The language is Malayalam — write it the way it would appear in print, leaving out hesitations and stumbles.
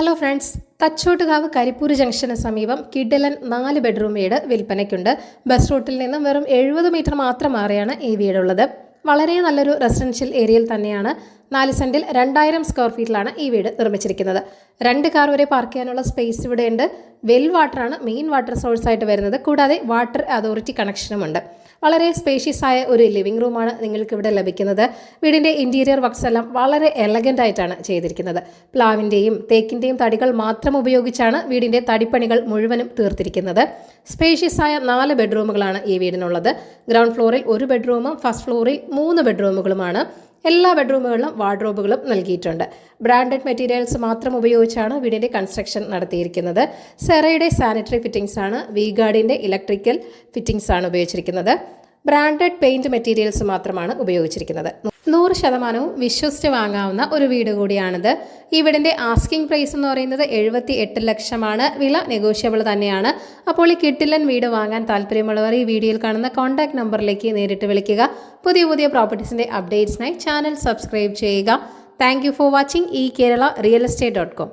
Hello friends, Thachottukavu Karipur junction സമീപം കിഡിലൻ 4 ബെഡ്റൂം വീട് വിൽപ്പനയ്ക്കുണ്ട്. ബസ് റൂട്ടിൽ നിന്നും വെറും 70 മീറ്റർ മാത്രം മാറിയാണ് ഈ വീടുള്ളത്. വളരെ നല്ലൊരു റെസിഡൻഷ്യൽ ഏരിയയിൽ തന്നെയാണ്. 4 സെന്റിൽ 2000 സ്ക്വയർ ഫീറ്റിലാണ് ഈ വീട് നിർമ്മിച്ചിരിക്കുന്നത്. 2 കാർ വരെ പാർക്ക് ചെയ്യാനുള്ള സ്പേസ് ഇവിടെയുണ്ട്. വെൽ വാട്ടറാണ് മെയിൻ വാട്ടർ സോഴ്സ് ആയിട്ട് വരുന്നത്. കൂടാതെ വാട്ടർ അതോറിറ്റി കണക്ഷനുമുണ്ട്. വളരെ സ്പേഷ്യസ് ആയ ഒരു ലിവിംഗ് റൂമാണ് നിങ്ങൾക്ക് ഇവിടെ ലഭിക്കുന്നത്. വീടിൻ്റെ ഇൻറ്റീരിയർ വർക്ക്സ് എല്ലാം വളരെ എലഗൻ്റ് ആയിട്ടാണ് ചെയ്തിരിക്കുന്നത്. പ്ലാവിൻ്റെയും തേക്കിൻ്റെയും തടികൾ മാത്രം ഉപയോഗിച്ചാണ് വീടിൻ്റെ തടിപ്പണികൾ മുഴുവനും തീർത്തിരിക്കുന്നത്. സ്പേഷ്യസ് ആയ 4 ബെഡ്റൂമുകളാണ് ഈ വീടിനുള്ളത്. ഗ്രൗണ്ട് ഫ്ലോറിൽ 1 ബെഡ്റൂമും ഫസ്റ്റ് ഫ്ലോറിൽ 3 ബെഡ്റൂമുകളുമാണ്. എല്ലാ ബെഡ്റൂമുകളിലും വാർഡ്രോബുകളും നൽകിയിട്ടുണ്ട്. ബ്രാൻഡഡ് മെറ്റീരിയൽസ് മാത്രം ഉപയോഗിച്ചാണ് വീടിൻ്റെ കൺസ്ട്രക്ഷൻ നടത്തിയിരിക്കുന്നത്. സെറയുടെ സാനിറ്ററി ഫിറ്റിംഗ്സ് ആണ്, വീഗാർഡിൻ്റെ ഇലക്ട്രിക്കൽ ഫിറ്റിംഗ്സ് ആണ് ഉപയോഗിച്ചിരിക്കുന്നത്. ബ്രാൻഡഡ് പെയിന്റ് മെറ്റീരിയൽസ് മാത്രമാണ് ഉപയോഗിച്ചിരിക്കുന്നത്. 100% വിശ്വസിച്ച് വാങ്ങാവുന്ന ഒരു വീട് കൂടിയാണിത്. ഈ വീടിൻ്റെ ആസ്കിംഗ് പ്രൈസ് എന്ന് പറയുന്നത് 78 ലക്ഷമാണ്. വില നെഗോഷ്യബിൾ തന്നെയാണ്. അപ്പോൾ ഈ കിഡിലൻ വീട് വാങ്ങാൻ താല്പര്യമുള്ളവർ ഈ വീഡിയോയിൽ കാണുന്ന കോൺടാക്ട് നമ്പറിലേക്ക് നേരിട്ട് വിളിക്കുക. പുതിയ പ്രോപ്പർട്ടീസിൻ്റെ അപ്ഡേറ്റ്സിനായി ചാനൽ സബ്സ്ക്രൈബ് ചെയ്യുക. Thank you for watching eKerala Real Estate.com.